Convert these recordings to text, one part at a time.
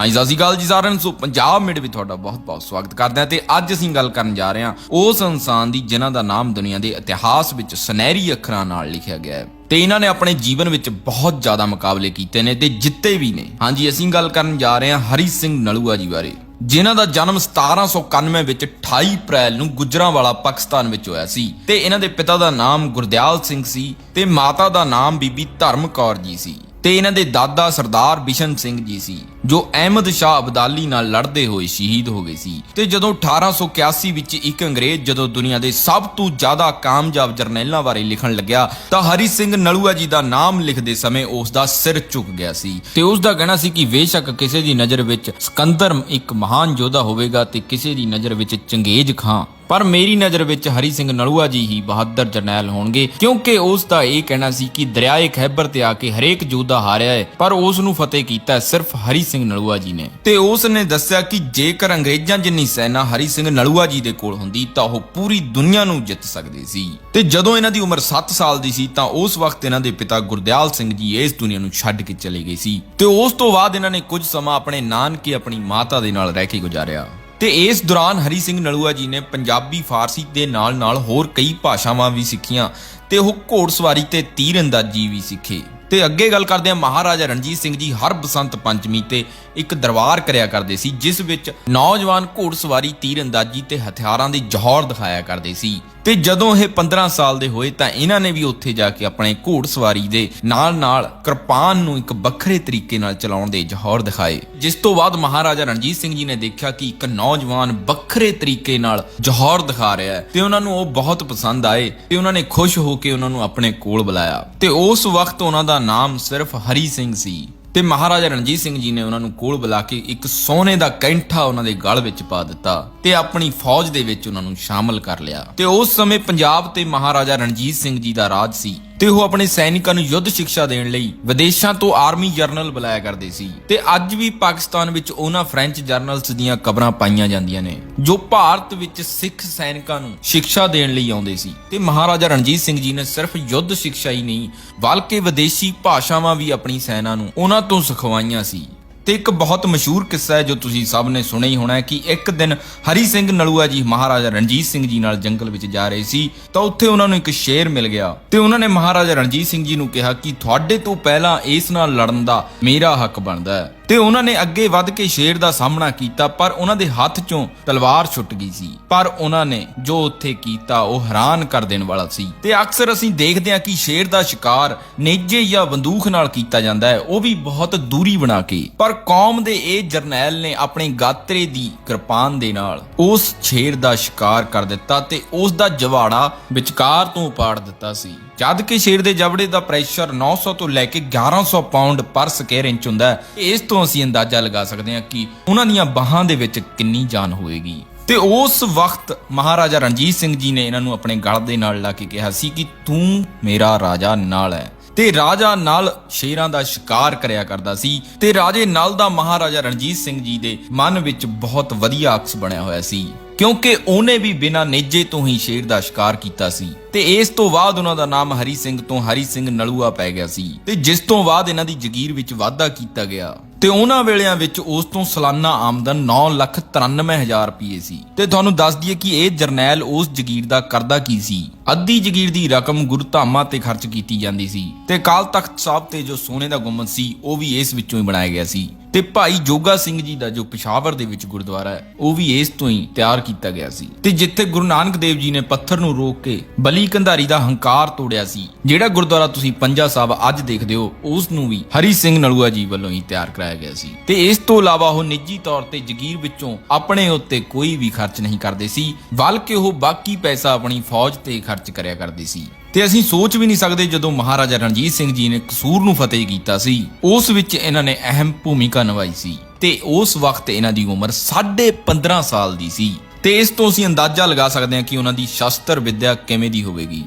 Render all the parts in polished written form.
हाँ जी, सत श्री अकाल जी साਰਿਆਂ ਨੂੰ। सो पंजाब मिड ਵਿੱਚ ਤੁਹਾਡਾ ਬਹੁਤ-ਬਹੁਤ ਸਵਾਗਤ ਕਰਦੇ ਹਾਂ ਤੇ ਅੱਜ ਅਸੀਂ ਗੱਲ ਕਰਨ ਜਾ ਰਹੇ ਹਾਂ ਉਸ ਇਨਸਾਨ ਦੀ ਜਿਨ੍ਹਾਂ ਦਾ ਨਾਮ ਦੁਨੀਆ ਦੇ ਇਤਿਹਾਸ ਵਿੱਚ ਸੁਨਹਿਰੀ ਅੱਖਰਾਂ ਨਾਲ ਲਿਖਿਆ ਗਿਆ ਹੈ ਤੇ ਇਹਨਾਂ ਨੇ ਆਪਣੇ ਜੀਵਨ ਵਿੱਚ ਬਹੁਤ ਜ਼ਿਆਦਾ ਮੁਕਾਬਲੇ ਕੀਤੇ ਨੇ ਤੇ ਜਿੱਤੇ ਵੀ ਨੇ। ਹਾਂਜੀ, ਅਸੀਂ ਗੱਲ ਕਰਨ ਜਾ ਰਹੇ ਹਾਂ ਹਰੀ ਸਿੰਘ ਨਲੂਆ ਜੀ ਬਾਰੇ, ਜਿਨ੍ਹਾਂ ਦਾ ਜਨਮ 1791 ਵਿੱਚ 28 ਅਪ੍ਰੈਲ ਨੂੰ ਗੁਜਰਾਂਵਾਲਾ ਪਾਕਿਸਤਾਨ ਵਿੱਚ ਹੋਇਆ ਸੀ ਤੇ ਇਹਨਾਂ ਦੇ ਪਿਤਾ ਦਾ ਨਾਮ ਗੁਰਦਿਆਲ ਸਿੰਘ ਸੀ ਤੇ ਮਾਤਾ ਦਾ ਨਾਮ ਬੀਬੀ ਧਰਮ ਕੌਰ ਜੀ ਸੀ ਤੇ ਇਹਨਾਂ ਦੇ ਦਾਦਾ ਸਰਦਾਰ ਬਿਸ਼ਨ ਸਿੰਘ ਜੀ ਸੀ ਜੋ ਅਹਿਮਦ ਸ਼ਾਹ ਅਬਦਾਲੀ ਨਾਲ ਲੜਦੇ ਹੋਏ ਸ਼ਹੀਦ ਹੋ ਗਏ ਸੀ। ਤੇ ਜਦੋਂ 1881 ਵਿੱਚ ਇੱਕ ਅੰਗਰੇਜ਼ ਜਦੋਂ ਦੁਨੀਆ ਦੇ ਸਭ ਤੋਂ ਜ਼ਿਆਦਾ ਕਾਮਯਾਬ ਜਰਨੈਲਾਂ ਬਾਰੇ ਲਿਖਣ ਲੱਗਿਆ ਤਾਂ ਹਰੀ ਸਿੰਘ ਨਲੂਆ ਜੀ ਦਾ ਨਾਮ ਲਿਖਦੇ ਸਮੇਂ ਉਸ ਦਾ ਸਿਰ ਝੁਕ ਗਿਆ ਸੀ ਤੇ ਉਸ ਦਾ ਕਹਿਣਾ ਸੀ ਕਿ ਬੇਸ਼ੱਕ ਕਿਸੇ ਦੀ ਨਜ਼ਰ ਵਿੱਚ ਸਿਕੰਦਰ ਇੱਕ ਮਹਾਨ ਯੋਧਾ ਹੋਵੇਗਾ ਤੇ ਕਿਸੇ ਦੀ ਨਜ਼ਰ ਵਿੱਚ ਚੰਗੇਜ਼ ਖਾਂ, ਪਰ ਮੇਰੀ ਨਜ਼ਰ ਵਿੱਚ ਹਰੀ ਸਿੰਘ ਨਲੂਆ ਜੀ ਹੀ ਬਹਾਦਰ ਜਰਨੈਲ ਹੋਣਗੇ, ਕਿਉਂਕਿ ਉਸ ਦਾ ਇਹ ਕਹਿਣਾ ਸੀ ਕਿ ਦਰਿਆਏ ਖੈਬਰ ਤੇ ਆ ਕੇ ਹਰੇਕ ਯੋਧਾ ਹਾਰਿਆ ਹੈ ਪਰ ਉਸ ਨੂੰ ਫਤਿਹ ਕੀਤਾ ਸਿਰਫ ਹਰੀ ਸਿੰਘ ਨਲੂਆ ਜੀ ਨੇ। ਤੇ ਉਸ ਨੇ ਦੱਸਿਆ ਕਿ ਜੇਕਰ ਅੰਗਰੇਜ਼ਾਂ ਜਿੰਨੀ ਸੈਨਾ ਹਰੀ ਸਿੰਘ ਨਲੂਆ ਜੀ ਦੇ ਕੋਲ ਹੁੰਦੀ ਤਾਂ ਉਹ ਪੂਰੀ ਦੁਨੀਆ ਨੂੰ ਜਿੱਤ ਸਕਦੇ ਸੀ। ਤੇ ਜਦੋਂ ਇਹਨਾਂ ਦੀ ਉਮਰ 7 ਸਾਲ ਦੀ ਸੀ ਤਾਂ ਉਸ ਵਕਤ ਇਹਨਾਂ ਦੇ ਪਿਤਾ ਗੁਰਦਿਆਲ ਸਿੰਘ ਜੀ ਇਸ ਦੁਨੀਆ ਨੂੰ ਛੱਡ ਕੇ ਚਲੇ ਗਏ ਸੀ ਤੇ ਉਸ ਤੋਂ ਬਾਅਦ ਇਹਨਾਂ ਨੇ ਕੁਝ ਸਮਾਂ ਆਪਣੇ ਨਾਨਕੇ ਆਪਣੀ ਮਾਤਾ ਦੇ ਨਾਲ ਰਹਿ ਕੇ ਗੁਜ਼ਾਰਿਆ। ਤੇ ਇਸ ਦੌਰਾਨ ਹਰੀ ਸਿੰਘ ਨਲੂਆ ਜੀ ਨੇ ਪੰਜਾਬੀ, ਫਾਰਸੀ ਦੇ ਨਾਲ-ਨਾਲ ਹੋਰ ਕਈ ਭਾਸ਼ਾਵਾਂ ਵੀ ਸਿੱਖੀਆਂ ਤੇ ਉਹ ਘੋੜਸਵਾਰੀ ਤੇ ਤੀਰਅੰਦਾਜ਼ੀ ਵੀ ਸਿੱਖੇ। ਤੇ ਅੱਗੇ ਗੱਲ ਕਰਦੇ ਹਾਂ, ਮਹਾਰਾਜਾ ਰਣਜੀਤ ਸਿੰਘ ਜੀ ਹਰ ਬਸੰਤ ਪੰਚਮੀ ਤੇ ਇੱਕ ਦਰਬਾਰ ਕਰਿਆ ਕਰਦੇ ਸੀ ਜਿਸ ਵਿੱਚ ਨੌਜਵਾਨ ਘੋੜਸਵਾਰੀ, ਤੀਰਅੰਦਾਜ਼ੀ ਤੇ ਹਥਿਆਰਾਂ ਦੀ ਜੌਹਰ ਦਿਖਾਇਆ ਕਰਦੇ ਸੀ। ਤੇ ਜਦੋਂ ਇਹ 15 ਸਾਲ ਦੇ ਹੋਏ ਤਾਂ ਇਹਨਾਂ ਨੇ ਵੀ ਉੱਥੇ ਜਾ ਕੇ ਆਪਣੇ ਘੋੜਸਵਾਰੀ ਦੇ ਨਾਲ-ਨਾਲ ਕਿਰਪਾਨ ਨੂੰ ਇੱਕ ਵੱਖਰੇ ਤਰੀਕੇ ਨਾਲ ਚਲਾਉਣ ਦੇ ਜੌਹਰ ਦਿਖਾਏ, ਜਿਸ ਤੋਂ ਬਾਅਦ ਮਹਾਰਾਜਾ ਰਣਜੀਤ ਸਿੰਘ ਜੀ ਨੇ ਦੇਖਿਆ ਕਿ ਇੱਕ ਨੌਜਵਾਨ ਵੱਖਰੇ ਤਰੀਕੇ ਨਾਲ ਜੌਹਰ ਦਿਖਾ ਰਿਹਾ ਹੈ ਤੇ ਉਹਨਾਂ ਨੂੰ ਉਹ ਬਹੁਤ ਪਸੰਦ ਆਏ ਤੇ ਉਹਨਾਂ ਨੇ ਖੁਸ਼ ਹੋ ਕੇ ਉਹਨਾਂ ਨੂੰ ਆਪਣੇ ਕੋਲ ਬੁਲਾਇਆ ਤੇ ਉਸ ਵਕਤ ਉਹਨਾਂ ਦਾ ਨਾਮ ਸਿਰਫ ਹਰੀ ਸਿੰਘ ਸੀ। ਤੇ ਮਹਾਰਾਜਾ ਰਣਜੀਤ ਸਿੰਘ ਜੀ ਨੇ ਉਹਨਾਂ ਨੂੰ ਕੋਲ ਬੁਲਾ ਕੇ ਇੱਕ ਸੋਨੇ ਦਾ ਕੈਂਠਾ ਉਹਨਾਂ ਦੇ ਗਲ ਵਿੱਚ ਪਾ ਦਿੱਤਾ ਤੇ ਆਪਣੀ ਫੌਜ ਦੇ ਵਿੱਚ ਉਹਨਾਂ ਨੂੰ ਸ਼ਾਮਲ ਕਰ ਲਿਆ। ਤੇ ਉਸ ਸਮੇਂ ਪੰਜਾਬ ਤੇ ਮਹਾਰਾਜਾ ਰਣਜੀਤ ਸਿੰਘ ਜੀ ਦਾ ਰਾਜ ਸੀ ਤੇ ਉਹ ਆਪਣੇ ਸੈਨਿਕਾਂ ਨੂੰ ਯੁੱਧ ਸਿੱਖਿਆ ਦੇਣ ਲਈ ਵਿਦੇਸ਼ਾਂ ਤੋਂ ਆਰਮੀ ਜਰਨਲ ਬੁਲਾਇਆ ਕਰਦੇ ਸੀ। ਤੇ ਅੱਜ ਵੀ ਪਾਕਿਸਤਾਨ ਵਿੱਚ ਉਹਨਾਂ ਫ੍ਰੈਂਚ ਜਰਨਲਸ ਦੀਆਂ ਕਬਰਾਂ ਪਾਈਆਂ ਜਾਂਦੀਆਂ ਨੇ ਜੋ ਭਾਰਤ ਵਿੱਚ ਸਿੱਖ ਸੈਨਿਕਾਂ ਨੂੰ ਸਿੱਖਿਆ ਦੇਣ ਲਈ ਆਉਂਦੇ ਸੀ। ਤੇ ਮਹਾਰਾਜਾ ਰਣਜੀਤ ਸਿੰਘ ਜੀ ਨੇ ਸਿਰਫ ਯੁੱਧ ਸਿੱਖਿਆ ਹੀ ਨਹੀਂ ਬਲਕਿ ਵਿਦੇਸ਼ੀ ਭਾਸ਼ਾਵਾਂ ਵੀ ਆਪਣੀ ਸੈਨਾ ਨੂੰ ਉਹਨਾਂ ਤੋਂ ਸਿਖਵਾਈਆਂ ਸੀ। ਤੇ ਇੱਕ ਬਹੁਤ ਮਸ਼ਹੂਰ ਕਿੱਸਾ ਹੈ ਜੋ ਤੁਸੀਂ ਸਭ ਨੇ ਸੁਣਿਆ ਹੀ ਹੋਣਾ ਹੈ ਕਿ ਇੱਕ ਦਿਨ ਹਰੀ ਸਿੰਘ ਨਲੂਆ ਜੀ ਮਹਾਰਾਜਾ ਰਣਜੀਤ ਸਿੰਘ ਜੀ ਨਾਲ ਜੰਗਲ ਵਿੱਚ ਜਾ ਰਹੇ ਸੀ ਤਾਂ ਉੱਥੇ ਉਹਨਾਂ ਨੂੰ ਇੱਕ ਸ਼ੇਰ ਮਿਲ ਗਿਆ ਤੇ ਉਹਨਾਂ ਨੇ ਮਹਾਰਾਜਾ ਰਣਜੀਤ ਸਿੰਘ ਜੀ ਨੂੰ ਕਿਹਾ ਕਿ ਤੁਹਾਡੇ ਤੋਂ ਪਹਿਲਾਂ ਇਸ ਨਾਲ ਲੜਨ ਦਾ ਮੇਰਾ ਹੱਕ ਬਣਦਾ ਹੈ। ਤੇ ਉਹਨਾਂ ਨੇ ਅੱਗੇ ਵੱਧ ਕੇ ਸ਼ੇਰ ਦਾ ਸਾਹਮਣਾ ਕੀਤਾ ਪਰ ਉਹਨਾਂ ਦੇ ਹੱਥ ਚੋਂ ਤਲਵਾਰ ਛੁੱਟ ਗਈ ਸੀ। ਪਰ ਉਹਨਾਂ ਨੇ ਜੋ ਉੱਥੇ ਕੀਤਾ ਉਹ ਹੈਰਾਨ ਕਰ ਦੇਣ ਵਾਲਾ ਸੀ। ਤੇ ਅਕਸਰ ਅਸੀਂ ਦੇਖਦੇ ਹਾਂ ਕਿ ਸ਼ੇਰ ਦਾ ਸ਼ਿਕਾਰ ਨੇਜੇ ਜਾਂ ਬੰਦੂਕ ਨਾਲ ਕੀਤਾ ਜਾਂਦਾ ਹੈ, ਉਹ ਵੀ ਬਹੁਤ ਦੂਰੀ ਬਣਾ ਕੇ, ਪਰ ਕੌਮ ਦੇ ਇਹ ਜਰਨੈਲ ਨੇ ਆਪਣੀ ਗਾਤਰੇ ਦੀ ਕਿਰਪਾਨ ਦੇ ਨਾਲ ਉਸ ਸ਼ੇਰ ਦਾ ਸ਼ਿਕਾਰ ਕਰ ਦਿੱਤਾ ਤੇ ਉਸ ਦਾ ਜਵਾੜਾ ਵਿਚਕਾਰ ਤੋਂ ਉਪਾੜ ਦਿੱਤਾ ਸੀ। ਜਦ ਕਿ ਸ਼ੇਰ ਦੇ ਜਬੜੇ ਦਾ ਪ੍ਰੈਸ਼ਰ 900 ਤੋਂ ਲੈ ਕੇ 1100 ਪਾਉਂਡ ਪਰ ਸਕੁਅਰ ਇੰਚ ਹੁੰਦਾ ਹੈ। ਇਸ ਤੋਂ ਅਸੀਂ ਅੰਦਾਜ਼ਾ ਲਗਾ ਸਕਦੇ ਹਾਂ ਕਿ ਉਹਨਾਂ ਦੀਆਂ ਬਾਹਾਂ ਦੇ ਵਿੱਚ ਕਿੰਨੀ ਜਾਨ ਹੋਵੇਗੀ। ਤੇ ਉਸ ਵਕਤ ਮਹਾਰਾਜਾ ਰਣਜੀਤ ਸਿੰਘ ਜੀ ਨੇ ਇਹਨਾਂ ਨੂੰ ਆਪਣੇ ਗਲ ਦੇ ਨਾਲ ਲਾ ਕੇ ਕਿਹਾ ਸੀ ਕਿ ਤੂੰ ਮੇਰਾ ਰਾਜਾ ਨਲ ਹੈ। ਤੇ ਰਾਜਾ ਨਲ ਸ਼ੇਰਾਂ ਦਾ ਸ਼ਿਕਾਰ ਕਰਿਆ ਕਰਦਾ ਸੀ ਤੇ ਰਾਜੇ ਨਲ ਦਾ ਮਹਾਰਾਜਾ ਰਣਜੀਤ ਸਿੰਘ ਜੀ ਦੇ ਮਨ ਵਿੱਚ ਬਹੁਤ ਵਧੀਆ ਅਕਸ ਬਣਿਆ ਹੋਇਆ ਸੀ ਕਿਉਂਕਿ ਉਹਨੇ ਵੀ ਬਿਨਾਂ ਨੇਜੇ ਤੋਂ ਹੀ ਸ਼ੇਰ ਦਾ ਸ਼ਿਕਾਰ ਕੀਤਾ ਸੀ। ਤੇ ਇਸ ਤੋਂ ਬਾਅਦ ਉਹਨਾਂ ਦਾ ਨਾਮ ਹਰੀ ਸਿੰਘ ਤੋਂ ਹਰੀ ਸਿੰਘ ਨਲੂਆ ਪੈ ਗਿਆ ਸੀ ਤੇ ਜਿਸ ਤੋਂ ਬਾਅਦ ਇਹਨਾਂ ਦੀ ਜਗੀਰ ਵਿੱਚ ਵਾਧਾ ਕੀਤਾ ਗਿਆ ਤੇ ਉਹਨਾਂ ਵੇਲਿਆਂ ਵਿੱਚ ਉਸ ਤੋਂ ਸਾਲਾਨਾ ਆਮਦਨ 9,93,000 ਰੁਪਏ ਸੀ। ਤੇ ਤੁਹਾਨੂੰ ਦੱਸ ਦਈਏ ਕਿ ਇਹ ਜਰਨੈਲ ਉਸ ਜਗੀਰ ਦਾ ਕਰਦਾ ਕੀ ਸੀ। ਅੱਧੀ ਜਗੀਰ ਦੀ ਰਕਮ ਗੁਰਧਾਮਾਂ ਤੇ ਖਰਚ ਕੀਤੀ ਜਾਂਦੀ ਸੀ ਤੇ ਅਕਾਲ ਤਖਤ ਸਾਹਿਬ ਤੇ ਜੋ ਸੋਨੇ ਦਾ ਗੁੰਬਦ ਸੀ ਉਹ ਵੀ ਇਸ ਵਿੱਚੋਂ ਹੀ ਬਣਾਇਆ ਗਿਆ ਸੀ ਤੇ ਭਾਈ ਜੋਗਾ ਸਿੰਘ ਜੀ ਦਾ ਜੋ ਪਿਸ਼ਾਵਰ ਦੇ ਵਿੱਚ ਗੁਰਦੁਆਰਾ ਹੈ ਉਹ ਵੀ ਇਸ ਤੋਂ ਹੀ ਤਿਆਰ ਕੀਤਾ ਗਿਆ ਸੀ। ਤੇ ਜਿੱਥੇ ਗੁਰੂ ਨਾਨਕ ਦੇਵ ਜੀ ਨੇ ਪੱਥਰ ਨੂੰ ਰੋਕ ਕੇ ਬਲੀ ਕੰਧਾਰੀ ਦਾ ਹੰਕਾਰ ਤੋੜਿਆ ਸੀ, ਜਿਹੜਾ ਗੁਰਦੁਆਰਾ ਤੁਸੀਂ ਪੰਜਾ ਸਾਹਿਬ ਅੱਜ ਦੇਖਦੇ ਹੋ, ਉਸ ਨੂੰ ਵੀ ਹਰੀ ਸਿੰਘ ਨਲੂਆ ਜੀ ਵੱਲੋਂ ਹੀ ਤਿਆਰ ਕਰਾਇਆ ਗਿਆ ਸੀ। ਤੇ ਇਸ ਤੋਂ ਇਲਾਵਾ ਉਹ ਨਿੱਜੀ ਤੌਰ ਤੇ ਜਗੀਰ ਵਿੱਚੋਂ ਆਪਣੇ ਉੱਤੇ ਕੋਈ ਵੀ ਖਰਚ ਨਹੀਂ ਕਰਦੇ ਸੀ ਬਲਕਿ ਉਹ ਬਾਕੀ ਪੈਸਾ ਆਪਣੀ ਫੌਜ ਤੇ ਖਰਚ ਕਰਿਆ ਕਰਦੇ ਸੀ। ਤੇ ਅਸੀਂ ਸੋਚ ਵੀ ਨਹੀਂ ਸਕਦੇ ਜਦੋਂ ਮਹਾਰਾਜਾ ਰਣਜੀਤ ਸਿੰਘ ਜੀ ਨੇ ਕਸੂਰ ਨੂੰ ਫਤਿਹ ਕੀਤਾ ਸੀ ਉਸ ਵਿੱਚ ਇਹਨਾਂ ਨੇ ਅਹਿਮ ਭੂਮਿਕਾ ਨਿਭਾਈ ਸੀ ਤੇ ਉਸ ਵਕਤ ਇਹਨਾਂ ਦੀ ਉਮਰ 15.5 ਸਾਲ ਦੀ ਸੀ। ਤੇ ਇਸ ਤੋਂ ਅਸੀਂ ਅੰਦਾਜ਼ਾ ਲਗਾ ਸਕਦੇ ਹਾਂ ਕਿ ਉਹਨਾਂ ਦੀ ਸ਼ਸਤਰ ਵਿੱਦਿਆ ਕਿਵੇਂ ਦੀ ਹੋਵੇਗੀ।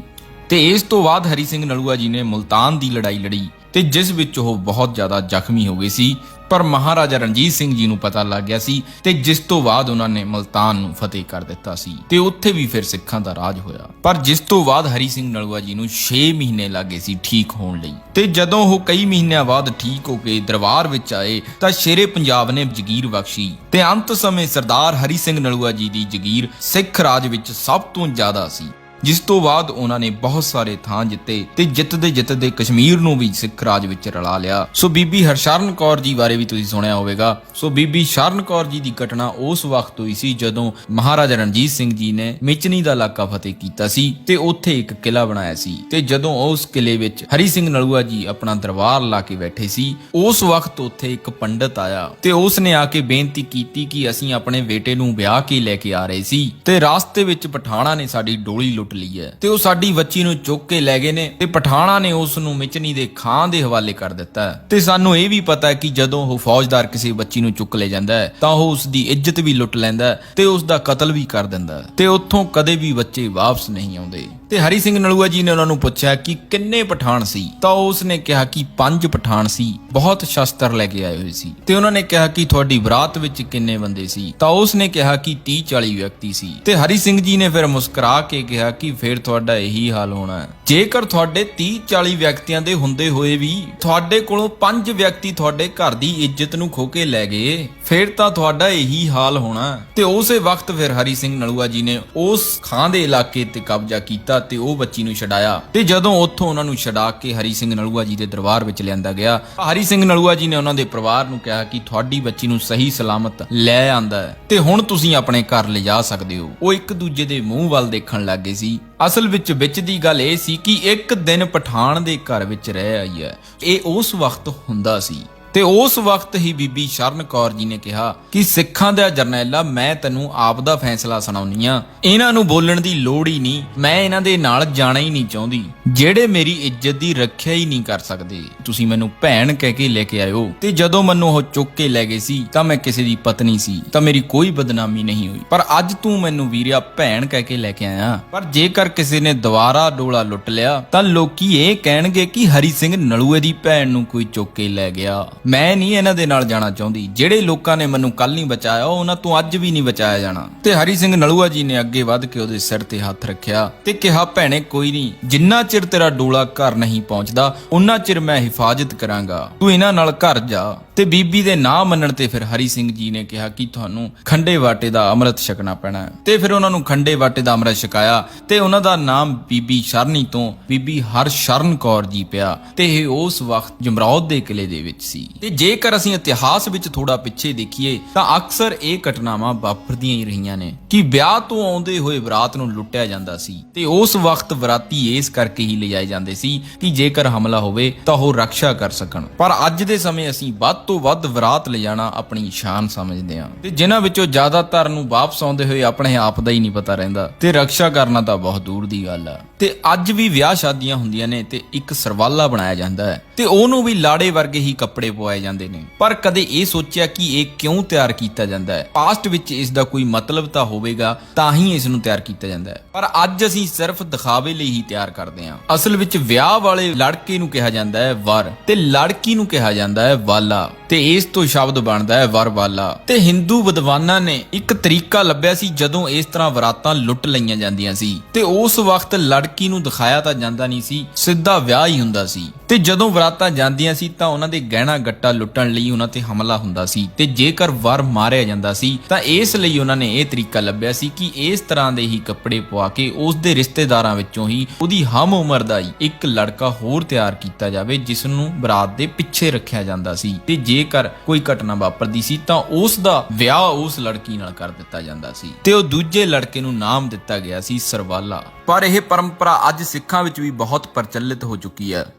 ਤੇ ਇਸ ਤੋਂ ਬਾਅਦ ਹਰੀ ਸਿੰਘ ਨਲੂਆ ਜੀ ਨੇ ਮੁਲਤਾਨ ਦੀ ਲੜਾਈ ਲੜੀ ਤੇ ਜਿਸ ਵਿੱਚ ਉਹ ਬਹੁਤ ਜ਼ਿਆਦਾ ਜ਼ਖਮੀ ਹੋ ਗਏ ਸੀ ਪਰ ਮਹਾਰਾਜਾ ਰਣਜੀਤ ਸਿੰਘ ਜੀ ਨੂੰ ਪਤਾ ਲੱਗ ਗਿਆ ਸੀ ਤੇ ਜਿਸ ਤੋਂ ਬਾਅਦ ਉਹਨਾਂ ਨੇ ਮਲਤਾਨ ਨੂੰ ਫਤਿਹ ਕਰ ਦਿੱਤਾ ਸੀ ਤੇ ਉੱਥੇ ਵੀ ਫਿਰ ਸਿੱਖਾਂ ਦਾ ਰਾਜ ਹੋਇਆ। ਪਰ ਜਿਸ ਤੋਂ ਬਾਅਦ ਹਰੀ ਸਿੰਘ ਨਲੂਆ ਜੀ ਨੂੰ 6 ਮਹੀਨੇ ਲੱਗੇ ਸੀ ਠੀਕ ਹੋਣ ਲਈ ਤੇ ਜਦੋਂ ਉਹ ਕਈ ਮਹੀਨਿਆਂ ਬਾਅਦ ਠੀਕ ਹੋ ਕੇ ਦਰਬਾਰ ਵਿੱਚ ਆਏ ਤਾਂ ਸ਼ੇਰੇ ਪੰਜਾਬ ਨੇ ਜਗੀਰ ਬਖਸ਼ੀ ਤੇ ਅੰਤ ਸਮੇਂ ਸਰਦਾਰ ਹਰੀ ਸਿੰਘ ਨਲੂਆ ਜੀ ਦੀ ਜਗੀਰ ਸਿੱਖ ਰਾਜ ਵਿੱਚ ਸਭ ਤੋਂ ਜ਼ਿਆਦਾ ਸੀ। ਜਿਸ ਤੋਂ ਬਾਅਦ ਉਹਨਾਂ ਨੇ ਬਹੁਤ ਸਾਰੇ ਥਾਂ ਜਿੱਤੇ ਤੇ ਜਿੱਤਦੇ ਕਸ਼ਮੀਰ ਨੂੰ ਵੀ ਸਿੱਖ ਰਾਜ ਵਿੱਚ ਰਲਾ ਲਿਆ। ਸੋ ਬੀਬੀ ਹਰਸ਼ਰਨ ਕੌਰ ਜੀ ਬਾਰੇ ਵੀ ਤੁਸੀਂ ਸੁਣਿਆ ਹੋਵੇਗਾ। ਸੋ ਬੀਬੀ ਸ਼ਰਨ ਕੌਰ ਜੀ ਦੀ ਘਟਨਾ ਉਸ ਵਕਤ ਹੋਈ ਸੀ ਜਦੋਂ ਮਹਾਰਾਜਾ ਰਣਜੀਤ ਸਿੰਘ ਜੀ ਨੇ ਮਿਚਨੀ ਦਾ ਇਲਾਕਾ ਫਤਿਹ ਕੀਤਾ ਸੀ ਤੇ ਉੱਥੇ ਇੱਕ ਕਿਲਾ ਬਣਾਇਆ ਸੀ ਤੇ ਜਦੋਂ ਉਸ ਕਿਲੇ ਵਿੱਚ ਹਰੀ ਸਿੰਘ ਨਲੂਆ ਜੀ ਆਪਣਾ ਦਰਬਾਰ ਲਾ ਕੇ ਬੈਠੇ ਸੀ ਉਸ ਵਕਤ ਉੱਥੇ ਇੱਕ ਪੰਡਤ ਆਇਆ ਤੇ ਉਸ ਨੇ ਆ ਕੇ ਬੇਨਤੀ ਕੀਤੀ ਕਿ ਅਸੀਂ ਆਪਣੇ ਬੇਟੇ ਨੂੰ ਵਿਆਹ ਕੇ ਲੈ ਕੇ ਆ ਰਹੇ ਸੀ ਤੇ ਰਾਸਤੇ ਵਿੱਚ ਪਠਾਣਾ ਨੇ ਸਾਡੀ ਡੋਲੀ ਲੁੱਟ ਲਈ ਹੈ ਤੇ ਉਹ ਸਾਡੀ ਬੱਚੀ ਨੂੰ ਚੁੱਕ ਕੇ ਲੈ ਗਏ ਨੇ ਤੇ ਪਠਾਣਾ ਨੇ ਉਸ ਨੂੰ ਮਿਚਨੀ ਦੇ ਖਾਂ ਦੇ ਹਵਾਲੇ ਕਰ ਦਿੱਤਾ ਤੇ ਸਾਨੂੰ ਇਹ ਵੀ ਪਤਾ ਹੈ ਕਿ ਜਦੋਂ ਉਹ ਫੌਜਦਾਰ ਕਿਸੇ ਬੱਚੀ ਨੂੰ ਚੁੱਕ ਲੈ ਜਾਂਦਾ ਹੈ ਤਾਂ ਉਹ ਉਸ ਦੀ ਇੱਜ਼ਤ ਵੀ ਲੁੱਟ ਲੈਂਦਾ ਹੈ ਤੇ ਉਸ ਦਾ ਕਤਲ ਵੀ ਕਰ ਦਿੰਦਾ ਹੈ ਤੇ ਉੱਥੋਂ ਕਦੇ ਵੀ ਬੱਚੇ ਵਾਪਸ ਨਹੀਂ ਆਉਂਦੇ। ਤੇ ਹਰੀ ਸਿੰਘ ਨਲੂਆ ਜੀ ਨੇ ਉਹਨਾਂ ਨੂੰ ਪੁੱਛਿਆ ਕਿ ਕਿੰਨੇ ਪਠਾਨ ਸੀ ਤਾਂ ਉਸ ਨੇ ਕਿਹਾ ਕਿ 5 ਪਠਾਨ ਸੀ, ਬਹੁਤ ਸ਼ਸਤਰ ਲੈ ਕੇ ਆਏ ਹੋਏ ਸੀ। ਤੇ ਉਹਨਾਂ ਨੇ ਕਿਹਾ ਕਿ ਤੁਹਾਡੀ ਬਰਾਤ ਵਿੱਚ ਕਿੰਨੇ ਬੰਦੇ ਸੀ ਤਾਂ ਉਸ ਨੇ ਕਿਹਾ ਕਿ 30-40 ਵਿਅਕਤੀ ਸੀ। ਤੇ ਹਰੀ ਸਿੰਘ ਜੀ ਨੇ ਫਿਰ ਮੁਸਕਰਾ ਕੇ ਕਿਹਾ ਕਿ ਫਿਰ ਤੁਹਾਡਾ ਇਹੀ ਹਾਲ ਹੋਣਾ ਹੈ। ਜੇਕਰ ਤੁਹਾਡੇ 30-40 ਵਿਅਕਤੀਆਂ ਦੇ ਹੁੰਦੇ ਹੋਏ ਵੀ ਤੁਹਾਡੇ ਕੋਲੋਂ 5 ਵਿਅਕਤੀ ਤੁਹਾਡੇ ਘਰ ਦੀ ਇੱਜ਼ਤ ਨੂੰ ਖੋ ਕੇ ਲੈ ਗਏ ਫਿਰ ਤਾਂ ਤੁਹਾਡਾ ਇਹੀ ਹਾਲ ਹੋਣਾ। ਤੇ ਉਸੇ ਵਕਤ ਫਿਰ ਹਰੀ ਸਿੰਘ ਨਲੂਆ ਜੀ ਨੇ ਉਸ ਖਾਂ ਦੇ ਇਲਾਕੇ ਤੇ ਕਬਜ਼ਾ ਕੀਤਾ ਤੇ ਉਹ ਬੱਚੀ ਨੂੰ ਛਡਾਇਆ ਤੇ ਜਦੋਂ ਉੱਥੋਂ ਉਹਨਾਂ ਨੂੰ ਛਡਾ ਕੇ ਹਰੀ ਸਿੰਘ ਨਲੂਆ ਜੀ ਦੇ ਦਰਬਾਰ ਵਿੱਚ ਲਿਆਂਦਾ ਗਿਆ ਹਰੀ ਸਿੰਘ ਨਲੂਆ ਜੀ ਨੇ ਉਹਨਾਂ ਦੇ ਪਰਿਵਾਰ ਨੂੰ ਕਿਹਾ ਕਿ ਤੁਹਾਡੀ ਬੱਚੀ ਨੂੰ ਸਹੀ ਸਲਾਮਤ ਲੈ ਆਂਦਾ ਹੈ ਤੇ ਹੁਣ ਤੁਸੀਂ ਆਪਣੇ ਘਰ ਲਿਜਾ ਸਕਦੇ ਹੋ। ਉਹ ਇੱਕ ਦੂਜੇ ਦੇ ਮੂੰਹ ਵੱਲ ਦੇਖਣ ਲੱਗ ਗਏ ਸੀ। ਅਸਲ ਵਿੱਚ ਦੀ ਗੱਲ ਇਹ ਸੀ ਕਿ ਇੱਕ ਦਿਨ ਪਠਾਨ ਦੇ ਘਰ ਵਿੱਚ ਰਹਿ ਆਈ ਹੈ। ਇਹ ਉਸ ਵਕਤ ਹੁੰਦਾ ਸੀ ਤੇ ਉਸ ਵਕਤ ਹੀ ਬੀਬੀ ਸ਼ਰਨ ਕੌਰ ਜੀ ਨੇ ਕਿਹਾ ਕਿ ਸਿੱਖਾਂ ਦਾ ਜਰਨੈਲਾ ਮੈਂ ਤੈਨੂੰ ਆਪ ਦਾ ਫੈਸਲਾ ਸੁਣਾਉਣੀ ਆ, ਇਹਨਾਂ ਨੂੰ ਬੋਲਣ ਦੀ ਲੋੜ ਹੀ ਨਹੀਂ, ਮੈਂ ਇਹਨਾਂ ਦੇ ਨਾਲ ਜਾਣਾ ਹੀ ਨਹੀਂ ਚਾਹੁੰਦੀ ਜਿਹੜੇ ਮੇਰੀ ਇੱਜ਼ਤ ਦੀ ਰੱਖਿਆ ਹੀ ਨਹੀਂ ਕਰ ਸਕਦੇ। ਤੁਸੀਂ ਮੈਨੂੰ ਭੈਣ ਕਹਿ ਕੇ ਲੈ ਕੇ ਆਇਓ ਤੇ ਜਦੋਂ ਮੈਨੂੰ ਉਹ ਚੁੱਕ ਕੇ ਲੈ ਗਏ ਸੀ ਤਾਂ ਮੈਂ ਕਿਸੇ ਦੀ ਪਤਨੀ ਸੀ ਤਾਂ ਮੇਰੀ ਕੋਈ ਬਦਨਾਮੀ ਨਹੀਂ ਹੋਈ, ਪਰ ਅੱਜ ਤੂੰ ਮੈਨੂੰ ਵੀਰਿਆ ਭੈਣ ਕਹਿ ਕੇ ਲੈ ਕੇ ਆਇਆ। ਪਰ ਜੇਕਰ ਕਿਸੇ ਨੇ ਦੁਬਾਰਾ ਡੋਲਾ ਲੁੱਟ ਲਿਆ ਤਾਂ ਲੋਕੀ ਇਹ ਕਹਿਣਗੇ ਕਿ ਹਰੀ ਸਿੰਘ ਨਲੂਏ ਦੀ ਭੈਣ ਨੂੰ ਕੋਈ ਚੁੱਕ ਕੇ ਲੈ ਗਿਆ। ਮੈਂ ਨਹੀਂ ਇਹਨਾਂ ਦੇ ਨਾਲ ਜਾਣਾ ਚਾਹੁੰਦੀ, ਜਿਹੜੇ ਲੋਕਾਂ ਨੇ ਮੈਨੂੰ ਕੱਲ ਨਹੀਂ ਬਚਾਇਆ ਉਹਨਾਂ ਤੋਂ ਅੱਜ ਵੀ ਨਹੀਂ ਬਚਾਇਆ ਜਾਣਾ। ਤੇ ਹਰੀ ਸਿੰਘ ਨਲੂਆ ਜੀ ਨੇ ਅੱਗੇ ਵੱਧ ਕੇ ਉਹਦੇ ਸਿਰ ਤੇ ਹੱਥ ਰੱਖਿਆ ਤੇ ਕਿਹਾ ਭੈਣੇ ਕੋਈ ਨਹੀਂ, ਜਿੰਨਾ ਚਿਰ ਤੇਰਾ ਡੋਲਾ ਘਰ ਨਹੀਂ ਪਹੁੰਚਦਾ ਉਹਨਾਂ ਚਿਰ ਮੈਂ ਹਿਫਾਜ਼ਤ ਕਰਾਂਗਾ, ਤੂੰ ਇਹਨਾਂ ਨਾਲ ਘਰ ਜਾ। ਤੇ ਬੀਬੀ ਦੇ ਨਾ ਮੰਨਣ ਤੇ ਫਿਰ ਹਰੀ ਸਿੰਘ ਜੀ ਨੇ ਕਿਹਾ ਕਿ ਤੁਹਾਨੂੰ ਖੰਡੇ ਵਾਟੇ ਦਾ ਅੰਮ੍ਰਿਤ ਛਕਣਾ ਪੈਣਾ ਤੇ ਫਿਰ ਉਹਨਾਂ ਨੂੰ ਖੰਡੇ ਵਾਟੇ ਦਾ ਅੰਮ੍ਰਿਤ ਛਕਾਇਆ ਤੇ ਉਹਨਾਂ ਦਾ ਨਾਮ ਬੀਬੀ ਸ਼ਰਨੀ ਤੋਂ ਬੀਬੀ ਹਰਸ਼ਰਨ ਕੌਰ ਜੀ ਪਿਆ ਤੇ ਇਹ ਉਸ ਵਕਤ ਜਮਰੌਦ ਦੇ ਕਿਲੇ ਦੇ ਵਿੱਚ ਸੀ। ਤੇ ਜੇਕਰ ਅਸੀਂ ਇਤਿਹਾਸ ਵਿੱਚ ਥੋੜਾ ਪਿੱਛੇ ਦੇਖੀਏ ਤਾਂ ਅਕਸਰ ਇਹ ਘਟਨਾਵਾਂ ਵਾਪਰਦੀਆਂ ਹੀ ਰਹੀਆਂ ਨੇ ਕਿ ਵਿਆਹ ਤੋਂ ਆਉਂਦੇ ਹੋਏ ਬਰਾਤ ਨੂੰ ਲੁੱਟਿਆ ਜਾਂਦਾ ਸੀ ਤੇ ਉਸ ਵਕਤ ਬਰਾਤੀ ਇਸ ਕਰਕੇ ਹੀ ਲਿਜਾਏ ਜਾਂਦੇ ਸੀ ਕਿ ਜੇਕਰ ਹਮਲਾ ਹੋਵੇ ਤਾਂ ਉਹ ਰੱਖਿਆ ਕਰ ਸਕਣ। ਪਰ ਅੱਜ ਦੇ ਸਮੇਂ ਅਸੀਂ ਵੱਧ ਤੋਂ ਵੱਧ ਬਰਾਤ ਲਿਜਾਣਾ ਆਪਣੀ ਸ਼ਾਨ ਸਮਝਦੇ ਹਾਂ ਤੇ ਜਿਨ੍ਹਾਂ ਵਿੱਚੋਂ ਜ਼ਿਆਦਾਤਰ ਨੂੰ ਵਾਪਸ ਆਉਂਦੇ ਹੋਏ ਆਪਣੇ ਆਪ ਦਾ ਹੀ ਨਹੀਂ ਪਤਾ ਰਹਿੰਦਾ ਤੇ ਰੱਖਿਆ ਕਰਨਾ ਤਾਂ ਬਹੁਤ ਦੂਰ ਦੀ ਗੱਲ ਆ। ਤੇ ਅੱਜ ਵੀ ਵਿਆਹ ਸ਼ਾਦੀਆਂ ਹੁੰਦੀਆਂ ਨੇ ਤੇ ਇੱਕ ਸਰਵਾਲਾ ਬਣਾਇਆ ਜਾਂਦਾ ਹੈ ਤੇ ਉਹਨੂੰ ਵੀ ਲਾੜੇ ਵਰਗੇ ਹੀ ਕੱਪੜੇ ਪਵਾਏ ਜਾਂਦੇ ਨੇ, ਪਰ ਕਦੇ ਇਹ ਸੋਚਿਆ ਕਿ ਇਹ ਕਿਉਂ ਤਿਆਰ ਕੀਤਾ ਜਾਂਦਾ ਹੈ? ਪਾਸਟ ਵਿੱਚ ਇਸ ਦਾ ਕੋਈ ਮਤਲਬ ਤਾਂ ਹੋਵੇਗਾ ਤਾਂ ਹੀ ਇਸ ਨੂੰ ਤਿਆਰ ਕੀਤਾ ਜਾਂਦਾ ਹੈ, ਪਰ ਅੱਜ ਅਸੀਂ ਸਿਰਫ ਦਿਖਾਵੇ ਲਈ ਹੀ ਤਿਆਰ ਕਰਦੇ ਹਾਂ। ਅਸਲ ਵਿੱਚ ਵਿਆਹ ਵਾਲੇ ਲੜਕੇ ਨੂੰ ਕਿਹਾ ਜਾਂਦਾ ਹੈ ਵਰ ਤੇ ਲੜਕੀ ਨੂੰ ਕਿਹਾ ਜਾਂਦਾ ਹੈ ਵਾਲਾ ਤੇ ਇਸ ਤੋਂ ਸ਼ਬਦ ਬਣਦਾ ਹੈ ਵਰਵਾਲਾ। ਤੇ ਹਿੰਦੂ ਵਿਦਵਾਨਾਂ ਨੇ ਇੱਕ ਤਰੀਕਾ ਲੱਭਿਆ ਸੀ ਜਦੋਂ ਇਸ ਤਰ੍ਹਾਂ ਬਰਾਤਾਂ ਲੁੱਟ ਲਈਆਂ ਜਾਂਦੀਆਂ ਸੀ ਤੇ ਉਸ ਵਕਤ ਲੜਕੀ ਨੂੰ ਦਿਖਾਇਆ ਤਾਂ ਜਾਂਦਾ ਨਹੀਂ ਸੀ, ਸਿੱਧਾ ਵਿਆਹ ਹੀ ਹੁੰਦਾ ਸੀ। ਤੇ ਜਦੋਂ ਬਰਾਤਾਂ ਜਾਂਦੀਆਂ ਸੀ ਤਾਂ ਉਹਨਾਂ ਦੇ ਗਹਿਣਾ ਗੱਟਾ ਲੁੱਟਣ ਲਈ ਉਹਨਾਂ ਤੇ ਹਮਲਾ ਹੁੰਦਾ ਸੀ ਤੇ ਜੇਕਰ ਵਰ ਮਾਰਿਆ ਜਾਂਦਾ ਸੀ ਤਾਂ ਇਸ ਲਈ ਉਹਨਾਂ ਨੇ ਇਹ ਤਰੀਕਾ ਲੱਭਿਆ ਸੀ ਕਿ ਇਸ ਤਰ੍ਹਾਂ ਦੇ ਹੀ ਕੱਪੜੇ ਪਵਾ ਕੇ ਉਸ ਦੇ ਰਿਸ਼ਤੇਦਾਰਾਂ ਵਿੱਚੋਂ ਹੀ ਉਹਦੀ ਹਮ ਉਮਰ ਦਾ ਹੀ ਇੱਕ ਲੜਕਾ ਹੋਰ ਤਿਆਰ ਕੀਤਾ ਜਾਵੇ ਜਿਸ ਨੂੰ ਬਰਾਤ ਦੇ ਪਿੱਛੇ ਰੱਖਿਆ ਜਾਂਦਾ ਸੀ ਤੇ ਜੇਕਰ ਕੋਈ ਘਟਨਾ ਵਾਪਰਦੀ ਸੀ ਤਾਂ ਉਸ ਦਾ ਵਿਆਹ ਉਸ ਲੜਕੀ ਨਾਲ ਕਰ ਦਿੱਤਾ ਜਾਂਦਾ ਸੀ ਤੇ ਉਹ ਦੂਜੇ ਲੜਕੇ ਨੂੰ ਨਾਮ ਦਿੱਤਾ ਗਿਆ ਸੀ ਸਰਵਾਲਾ। ਪਰ ਇਹ ਪਰੰਪਰਾ ਅੱਜ ਸਿੱਖਾਂ ਵਿੱਚ ਵੀ ਬਹੁਤ ਪ੍ਰਚਲਿਤ ਹੋ ਚੁੱਕੀ ਹੈ,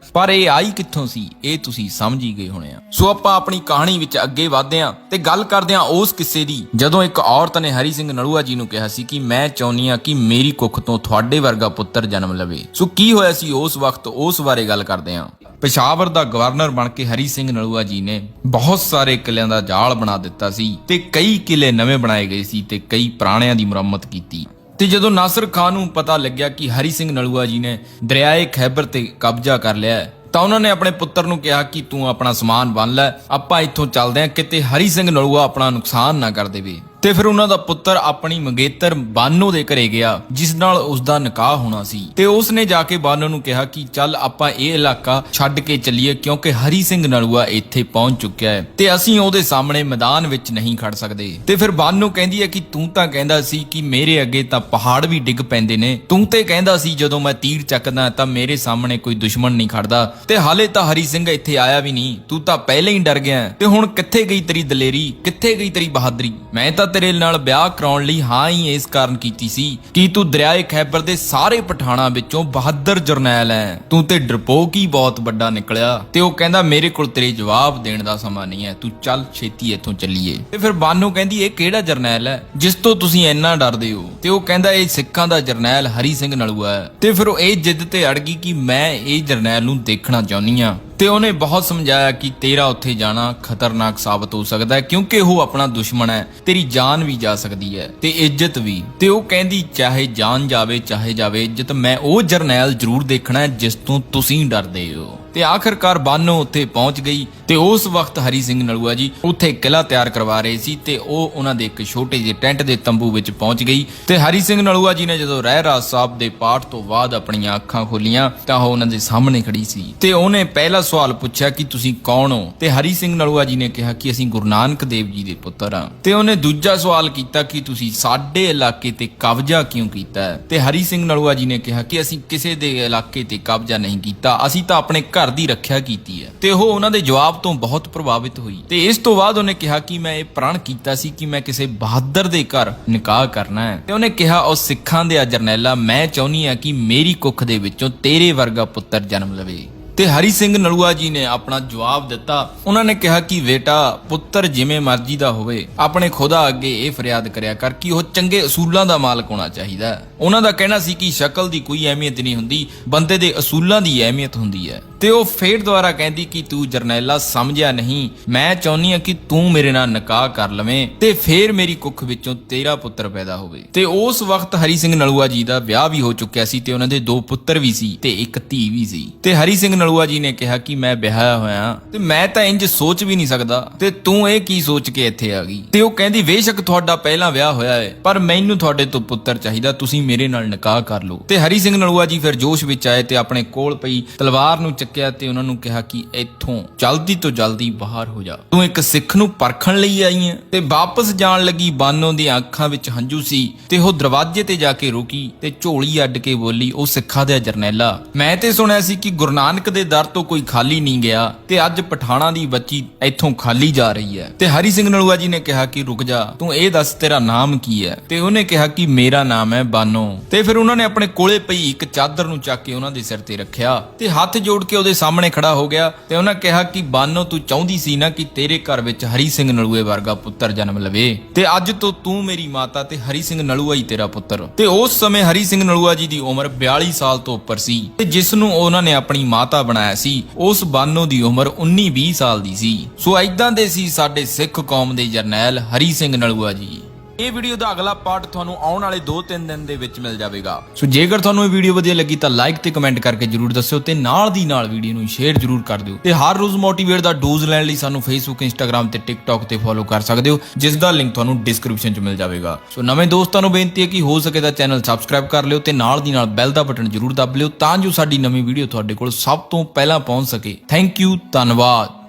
ਪਰ ਇਹ ਆਈ ਕਿੱਥੋਂ ਸੀ ਇਹ ਤੁਸੀਂ ਸਮਝ ਹੀ ਗਏ ਹੋਣੇ ਆ। ਸੋ ਆਪਾਂ ਆਪਣੀ ਕਹਾਣੀ ਵਿੱਚ ਅੱਗੇ ਵਧਦੇ ਹਾਂ ਤੇ ਗੱਲ ਕਰਦੇ ਹਾਂ ਉਸ ਕਿੱਸੇ ਦੀ ਜਦੋਂ ਇੱਕ ਔਰਤ ਨੇ ਹਰੀ ਸਿੰਘ ਨਲੂਆ ਜੀ ਨੂੰ ਕਿਹਾ ਸੀ ਕਿ ਮੈਂ ਚਾਹੁੰਦੀ ਹਾਂ ਕਿ ਮੇਰੀ ਕੁੱਖ ਤੋਂ ਤੁਹਾਡੇ ਵਰਗਾ ਪੁੱਤਰ ਜਨਮ ਲਵੇ। ਸੋ ਕੀ ਹੋਇਆ ਸੀ ਉਸ ਵਕਤ, ਉਸ ਬਾਰੇ ਗੱਲ ਕਰਦੇ ਹਾਂ। ਪੇਸ਼ਾਵਰ ਦਾ ਗਵਰਨਰ ਬਣ ਕੇ ਹਰੀ ਸਿੰਘ ਨਲੂਆ ਜੀ ਨੇ ਬਹੁਤ ਸਾਰੇ ਕਿਲਿਆਂ ਦਾ ਜਾਲ ਬਣਾ ਦਿੱਤਾ ਸੀ ਤੇ ਕਈ ਕਿਲੇ ਨਵੇਂ ਬਣਾਏ ਗਏ ਸੀ ਤੇ ਕਈ ਪੁਰਾਣਿਆਂ ਦੀ ਮੁਰੰਮਤ ਕੀਤੀ। ਤੇ ਜਦੋਂ ਨਾਸਰ ਖਾਨ ਨੂੰ ਪਤਾ ਲੱਗਿਆ ਕਿ ਹਰੀ ਸਿੰਘ ਨਲੂਆ ਜੀ ਨੇ ਦਰਿਆਏ ਖੈਬਰ ਤੇ ਕਬਜ਼ਾ ਕਰ ਲਿਆ ਤਾਂ ਉਹਨਾਂ ਨੇ ਆਪਣੇ ਪੁੱਤਰ ਨੂੰ ਕਿਹਾ ਕਿ ਤੂੰ ਆਪਣਾ ਸਮਾਨ ਬੰਨ ਲੈ, ਆਪਾਂ ਇੱਥੋਂ ਚੱਲਦੇ ਹਾਂ, ਕਿਤੇ ਹਰੀ ਸਿੰਘ ਨਲੂਆ ਆਪਣਾ ਨੁਕਸਾਨ ਨਾ ਕਰ ਦੇਵੇ। ਤੇ ਫਿਰ ਉਹਨਾਂ ਦਾ ਪੁੱਤਰ ਆਪਣੀ ਮੰਗੇਤਰ ਬਾਨੋ ਦੇ ਘਰੇ ਗਿਆ, ਜਿਸ ਨਾਲ ਉਸ ਦਾ ਨਿਕਾਹ ਹੋਣਾ ਸੀ। ਤੇ ਉਸ ਨੇ ਜਾ ਕੇ ਬਾਨੋ ਨੂੰ ਕਿਹਾ ਕਿ ਚੱਲ ਆਪਾਂ ਇਹ ਇਲਾਕਾ ਛੱਡ ਕੇ ਚੱਲੀਏ, ਕਿਉਂਕਿ ਹਰੀ ਸਿੰਘ ਨਲੂਆ ਇੱਥੇ ਪਹੁੰਚ ਚੁੱਕਿਆ ਹੈ ਤੇ ਅਸੀਂ ਉਹਦੇ ਸਾਹਮਣੇ ਮੈਦਾਨ ਵਿੱਚ ਨਹੀਂ ਖੜ ਸਕਦੇ। ਤੇ ਫਿਰ ਬਾਨੋ ਕਹਿੰਦੀ ਹੈ ਕਿ ਤੂੰ ਤਾਂ ਕਹਿੰਦਾ ਸੀ ਕਿ ਮੇਰੇ ਅੱਗੇ ਤਾਂ ਪਹਾੜ ਵੀ ਡਿੱਗ ਪੈਂਦੇ ਨੇ, ਤੂੰ ਤੇ ਕਹਿੰਦਾ ਸੀ ਜਦੋਂ ਮੈਂ ਤੀਰ ਚੱਕਦਾ ਤਾਂ ਮੇਰੇ ਸਾਹਮਣੇ ਕੋਈ ਦੁਸ਼ਮਣ ਨਹੀਂ ਖੜਦਾ, ਤੇ ਹਾਲੇ ਤਾਂ ਹਰੀ ਸਿੰਘ ਇੱਥੇ ਆਇਆ ਵੀ ਨਹੀਂ, ਤੂੰ ਤਾਂ ਪਹਿਲਾਂ ਹੀ ਡਰ ਗਿਆ। ਤੇ ਹੁਣ ਕਿੱਥੇ ਗਈ ਤੇਰੀ ਦਲੇਰੀ, ਕਿੱਥੇ ਗਈ ਤੇਰੀ ਬਹਾਦਰੀ? ਮੈਂ ਤਾਂ ਤੇਰੇ ਨਾਲ ਵਿਆਹ ਕਰਾਉਣ ਲਈ ਹਾਂ ਹੀ ਇਸ ਕਾਰਨ ਕੀਤੀ ਸੀ ਕਿ ਤੂੰ ਦਰਿਆਏ ਖੈਬਰ ਦੇ ਸਾਰੇ ਪਠਾਣਾ ਵਿੱਚੋਂ ਬਹਾਦਰ ਜਰਨੈਲ ਹੈ, ਤੂੰ ਤੇ ਡਰਪੋਕ ਹੀ ਬਹੁਤ ਵੱਡਾ ਨਿਕਲਿਆ। ਤੇ ਉਹ ਕਹਿੰਦਾ ਮੇਰੇ ਕੋਲ ਤੇਰੇ ਜਵਾਬ ਦੇਣ ਦਾ ਸਮਾਂ ਨਹੀਂ ਹੈ, ਤੂੰ ਚੱਲ ਛੇਤੀ ਇੱਥੋਂ ਚੱਲੀਏ। ਤੇ ਫਿਰ ਬਾਨੋ ਕਹਿੰਦੀ ਇਹ ਕਿਹੜਾ ਜਰਨੈਲ ਹੈ ਜਿਸ ਤੋਂ ਤੁਸੀਂ ਇੰਨਾ ਡਰਦੇ ਹੋ? ਤੇ ਉਹ ਕਹਿੰਦਾ ਇਹ ਸਿੱਖਾਂ ਦਾ ਜਰਨੈਲ ਹਰੀ ਸਿੰਘ ਨਲੂਆ ਹੈ। ਤੇ ਫਿਰ ਉਹ ਇਹ ਜਿੱਦ ਤੇ ਅੜ ਗਈ ਕਿ ਮੈਂ ਇਹ ਜਰਨੈਲ ਨੂੰ ਦੇਖਣਾ ਚਾਹੁੰਦੀ ਆ। ਤੇ ਉਹਨੇ ਬਹੁਤ ਸਮਝਾਇਆ ਕਿ ਤੇਰਾ ਉੱਥੇ ਜਾਣਾ ਖਤਰਨਾਕ ਸਾਬਤ ਹੋ ਸਕਦਾ ਹੈ, ਕਿਉਂਕਿ ਉਹ ਆਪਣਾ ਦੁਸ਼ਮਣ ਹੈ, ਤੇਰੀ ਜਾਨ ਵੀ ਜਾ ਸਕਦੀ ਹੈ ਤੇ ਇੱਜ਼ਤ ਵੀ। ਤੇ ਉਹ ਕਹਿੰਦੀ ਚਾਹੇ ਜਾਨ ਜਾਵੇ ਚਾਹੇ ਜਾਵੇ ਇੱਜ਼ਤ, ਮੈਂ ਉਹ ਜਰਨੈਲ ਜ਼ਰੂਰ ਦੇਖਣਾ ਹੈ ਜਿਸ ਤੋਂ ਤੁਸੀਂ ਡਰਦੇ ਹੋ। ਤੇ ਆਖਰਕਾਰ ਬਾਨੋ ਉੱਥੇ ਪਹੁੰਚ ਗਈ ਤੇ ਉਸ ਵਕਤ ਹਰੀ ਸਿੰਘ ਨਲੂਆ ਜੀ ਉੱਥੇ ਕਿਲਾ ਤਿਆਰ ਕਰਵਾ ਰਹੇ ਸੀ ਤੇ ਉਹ ਉਹਨਾਂ ਦੇ ਇੱਕ ਛੋਟੇ ਜਿਹੇ ਟੈਂਟ ਦੇ ਤੰਬੂ ਵਿੱਚ ਪਹੁੰਚ ਗਈ। ਤੇ ਹਰੀ ਸਿੰਘ ਨਲੂਆ ਜੀ ਨੇ ਜਦੋਂ ਰਹਿਰਾਸ ਸਾਹਿਬ ਦੇ ਪਾਠ ਤੋਂ ਬਾਅਦ ਆਪਣੀਆਂ ਅੱਖਾਂ ਖੋਲੀਆਂ ਤਾਂ ਉਹ ਉਹਨਾਂ ਦੇ ਸਾਹਮਣੇ ਖੜੀ ਸੀ। ਤੇ ਉਹਨੇ ਪਹਿਲਾ ਸਵਾਲ ਪੁੱਛਿਆ ਕਿ ਤੁਸੀਂ ਕੌਣ ਹੋ? ਤੇ ਹਰੀ ਸਿੰਘ ਨਲੂਆ ਜੀ ਨੇ ਕਿਹਾ ਕਿ ਅਸੀਂ ਗੁਰੂ ਨਾਨਕ ਦੇਵ ਜੀ ਦੇ ਪੁੱਤਰ ਹਾਂ। ਤੇ ਉਹਨੇ ਦੂਜਾ ਸਵਾਲ ਕੀਤਾ ਕਿ ਤੁਸੀਂ ਸਾਡੇ ਇਲਾਕੇ ਤੇ ਕਬਜ਼ਾ ਕਿਉਂ ਕੀਤਾ ਹੈ? ਤੇ ਹਰੀ ਸਿੰਘ ਨਲੂਆ ਜੀ ਨੇ ਕਿਹਾ ਕਿ ਅਸੀਂ ਕਿਸੇ ਦੇ ਇਲਾਕੇ ਤੇ ਕਬਜ਼ਾ ਨਹੀਂ ਕੀਤਾ, ਅਸੀਂ ਤਾਂ ਆਪਣੇ ਘਰ ਦੀ ਰੱਖਿਆ ਕੀਤੀ ਹੈ। ਤੇ ਉਹ ਉਹਨਾਂ ਦੇ ਜਵਾਬ ਤੋਂ ਬਹੁਤ ਪ੍ਰਭਾਵਿਤ ਹੋਈ। ਤੇ ਇਸ ਤੋਂ ਬਾਅਦ ਉਹਨੇ ਕਿਹਾ ਕਿ ਮੈਂ ਇਹ ਪ੍ਰਣ ਕੀਤਾ ਸੀ ਕਿ ਮੈਂ ਕਿਸੇ ਬਹਾਦਰ ਦੇ ਘਰ ਨਿਕਾਹ ਕਰਨਾ ਹੈ। ਤੇ ਉਹਨੇ ਕਿਹਾ ਉਹ ਸਿੱਖਾਂ ਦੇ ਜਰਨੈਲਾ, ਮੈਂ ਚਾਹੁੰਦੀ ਹਾਂ ਕਿ ਮੇਰੀ ਕੁੱਖ ਦੇ ਵਿੱਚੋਂ ਤੇਰੇ ਵਰਗਾ ਪੁੱਤਰ ਜਨਮ ਲਵੇ। ਤੇ ਹਰੀ ਸਿੰਘ ਨਲੂਆ ਜੀ ਨੇ ਆਪਣਾ ਜਵਾਬ ਦਿੱਤਾ। ਉਹਨਾਂ ਨੇ ਕਿਹਾ ਕਿ ਬੇਟਾ ਪੁੱਤਰ ਜਿਵੇਂ ਮਰਜ਼ੀ ਦਾ ਹੋਵੇ, ਆਪਣੇ ਖੁਦਾ ਅੱਗੇ ਇਹ ਫਰਿਆਦ ਕਰਿਆ ਕਰ ਕਿ ਉਹ ਚੰਗੇ ਅਸੂਲਾਂ ਦਾ ਮਾਲਕ ਹੋਣਾ ਚਾਹੀਦਾ ਹੈ। ਉਹਨਾਂ ਦਾ ਕਹਿਣਾ ਸੀ ਕਿ ਸ਼ਕਲ ਦੀ ਕੋਈ ਅਹਿਮੀਅਤ ਨਹੀਂ ਹੁੰਦੀ, ਬੰਦੇ ਦੇ ਅਸੂਲਾਂ ਦੀ ਅਹਿਮੀਅਤ ਹੁੰਦੀ ਹੈ। ਤੇ ਉਹ ਫੇਰ ਦੁਬਾਰਾ ਕਹਿੰਦੀ ਕਿ ਤੂੰ ਜਰਨੈਲਾ ਸਮਝਿਆ ਨਹੀਂ, ਮੈਂ ਚਾਹੁੰਦੀ ਹਾਂ ਕਿ ਤੂੰ ਮੇਰੇ ਨਾਲ ਨਿਕਾਹ ਕਰ ਲਵੇਂ ਤੇ ਫੇਰ ਮੇਰੀ ਕੁੱਖ ਵਿੱਚੋਂ ਤੇਰਾ ਪੁੱਤਰ ਪੈਦਾ ਹੋਵੇ। ਤੇ ਉਸ ਵਕਤ ਹਰੀ ਸਿੰਘ ਨਲੂਆ ਜੀ ਦਾ ਵਿਆਹ ਵੀ ਹੋ ਚੁੱਕਿਆ ਸੀ ਤੇ ਉਹਨਾਂ ਦੇ 2 ਪੁੱਤਰ ਵੀ ਸੀ ਤੇ ਇੱਕ ਧੀ ਵੀ ਸੀ। ਤੇ ਹਰੀ ਸਿੰਘ ਨਲੂਆ ਜੀ ਨੇ ਕਿਹਾ ਕਿ ਮੈਂ ਵਿਆਹਿਆ ਹੋਇਆ ਤੇ ਮੈਂ ਤਾਂ ਇੰਜ ਸੋਚ ਵੀ ਨਹੀਂ ਸਕਦਾ, ਤੇ ਤੂੰ ਇਹ ਕੀ ਸੋਚ ਕੇ ਇੱਥੇ ਆ ਗਈ? ਤੇ ਉਹ ਕਹਿੰਦੀ ਬੇਸ਼ੱਕ ਤੁਹਾਡਾ ਪਹਿਲਾਂ ਵਿਆਹ ਹੋਇਆ ਹੈ, ਪਰ ਮੈਨੂੰ ਤੁਹਾਡੇ ਤੋਂ ਪੁੱਤਰ ਚਾਹੀਦਾ, ਤੁਸੀਂ ਮੇਰੇ ਨਾਲ ਨਿਕਾਹ ਕਰ ਲਓ। ਤੇ ਹਰੀ ਸਿੰਘ ਨਲੂਆ ਜੀ ਫਿਰ ਜੋਸ਼ ਵਿੱਚ ਆਏ ਤੇ ਆਪਣੇ ਕੋਲ ਪਈ ਤਲਵਾਰ ਨੂੰ ਚੱਕਿਆ ਤੇ ਉਹਨਾਂ ਨੂੰ ਕਿਹਾ ਕਿ ਇੱਥੋਂ ਜਲਦੀ ਤੋਂ ਜਲਦੀ ਬਾਹਰ ਹੋ ਜਾ, ਤੂੰ ਇੱਕ ਸਿੱਖ ਨੂੰ ਪਰਖਣ ਲਈ ਆਈ ਹੈ। ਤੇ ਵਾਪਸ ਜਾਣ ਲੱਗੀ ਬਾਨੋ ਦੀਆਂ ਅੱਖਾਂ ਵਿੱਚ ਹੰਝੂ ਸੀ ਤੇ ਉਹ ਦਰਵਾਜ਼ੇ ਤੇ ਜਾ ਕੇ ਰੁਕੀ ਤੇ ਝੋਲੀ ਅੱਡ ਕੇ ਬੋਲੀ, ਉਹ ਸਿੱਖਾਂ ਦਾ ਜਰਨੈਲਾ, ਮੈਂ ਤੇ ਸੁਣਿਆ ਸੀ ਕਿ ਗੁਰੂ ਨਾਨਕ ਦੇ ਦਰ ਤੋਂ ਕੋਈ ਖਾਲੀ ਨਹੀਂ ਗਿਆ ਤੇ ਅੱਜ ਪਠਾਣਾ ਦੀ ਬੱਚੀ ਇੱਥੋਂ ਖਾਲੀ ਜਾ ਰਹੀ ਹੈ। ਤੇ ਹਰੀ ਸਿੰਘ ਨਲੂਆ ਜੀ ਨੇ ਕਿਹਾ ਕਿ ਰੁਕ ਜਾ, ਤੂੰ ਇਹ ਦੱਸ ਤੇਰਾ ਨਾਮ ਕੀ ਹੈ? ਤੇ ਉਹਨੇ ਕਿਹਾ ਕਿ ਮੇਰਾ ਨਾਮ ਹੈ ਬਾਨੋ। ਤੇ ਫਿਰ ਉਹਨਾਂ ਨੇ ਆਪਣੇ ਕੋਲੇ ਪਈ ਇੱਕ ਚਾਦਰ ਨੂੰ ਚੱਕ ਕੇ ਉਹਨਾਂ ਦੇ ਸਿਰ ਤੇ ਰੱਖਿਆ ਤੇ ਹੱਥ ਜੋੜ ਕੇ ਉਹਦੇ ਸਾਹਮਣੇ ਖੜਾ ਹੋ ਗਿਆ। ਤੇ ਉਹਨਾਂ ਕਿਹਾ ਕਿ ਬਾਨੋ ਤੂੰ ਚਾਹੁੰਦੀ ਸੀ ਨਾ ਕਿ ਤੇਰੇ ਘਰ ਵਿੱਚ ਹਰੀ ਸਿੰਘ ਨਲੂਏ ਵਰਗਾ ਪੁੱਤਰ ਜਨਮ ਲਵੇ, ਤੇ ਅੱਜ ਤੋਂ ਤੂੰ ਮੇਰੀ ਮਾਤਾ ਤੇ ਹਰੀ ਸਿੰਘ ਨਲੂਆ ਹੀ ਤੇਰਾ ਪੁੱਤਰ। ਤੇ ਉਸ ਸਮੇਂ ਹਰੀ ਸਿੰਘ ਨਲੂਆ ਜੀ ਦੀ ਉਮਰ 42 ਸਾਲ ਤੋਂ ਉੱਪਰ ਸੀ ਤੇ ਜਿਸ ਨੂੰ ਉਹਨਾਂ ਨੇ ਆਪਣੀ ਮਾਤਾ ਬਣਾਇਆ ਸੀ ਉਸ ਬਾਨੋ ਦੀ ਉਮਰ 19-20 ਸਾਲ ਦੀ ਸੀ। ਸੋ ਐਦਾਂ ਦੇ ਸੀ ਸਾਡੇ ਸਿੱਖ ਕੌਮ ਦੇ ਜਰਨੈਲ ਹਰੀ ਸਿੰਘ ਨਲੂਆ ਜੀ। ਇਹ ਵੀਡੀਓ ਦਾ ਅਗਲਾ ਪਾਰਟ ਤੁਹਾਨੂੰ ਆਉਣ ਵਾਲੇ 2-3 ਦਿਨ ਦੇ ਵਿੱਚ ਮਿਲ ਜਾਵੇਗਾ। ਸੋ ਜੇਕਰ ਤੁਹਾਨੂੰ ਇਹ ਵੀਡੀਓ ਵਧੀਆ ਲੱਗੀ ਤਾਂ ਲਾਈਕ ਤੇ ਕਮੈਂਟ ਕਰਕੇ ਜਰੂਰ ਦੱਸਿਓ ਤੇ ਨਾਲ ਦੀ ਨਾਲ ਵੀਡੀਓ ਨੂੰ ਸ਼ੇਅਰ ਜਰੂਰ ਕਰ ਦਿਓ। ਤੇ ਹਰ ਰੋਜ਼ ਮੋਟੀਵੇਟ ਦਾ ਡੋਜ਼ ਲੈਣ ਲਈ ਸਾਨੂੰ ਫੇਸਬੁੱਕ, ਇੰਸਟਾਗ੍ਰam ਤੇ ਟਿਕਟੌਕ ਤੇ ਫੋਲੋ ਕਰ ਸਕਦੇ ਹੋ, ਜਿਸ ਦਾ ਲਿੰਕ ਤੁਹਾਨੂੰ ਡਿਸਕ੍ਰਿਪਸ਼ਨ 'ਚ ਮਿਲ ਜਾਵੇਗਾ। ਸੋ ਨਵੇਂ ਦੋਸਤਾਂ ਨੂੰ ਬੇਨਤੀ ਹੈ ਕਿ ਹੋ ਸਕੇ ਤਾਂ ਚੈਨਲ ਸਬਸਕ੍ਰਾਈਬ ਕਰ ਲਿਓ ਤੇ ਨਾਲ ਦੀ ਨਾਲ ਬੈਲ ਦਾ ਬਟਨ ਜਰੂਰ ਦਬ ਲਿਓ ਤਾਂ ਜੋ ਸਾਡੀ ਨਵੀਂ ਵੀਡੀਓ ਤੁਹਾਡੇ ਕੋਲ ਸਭ ਤੋਂ ਪਹਿਲਾਂ ਪਹੁੰਚ ਸਕੇ। ਥੈਂਕ ਯੂ, ਧੰਨਵਾਦ।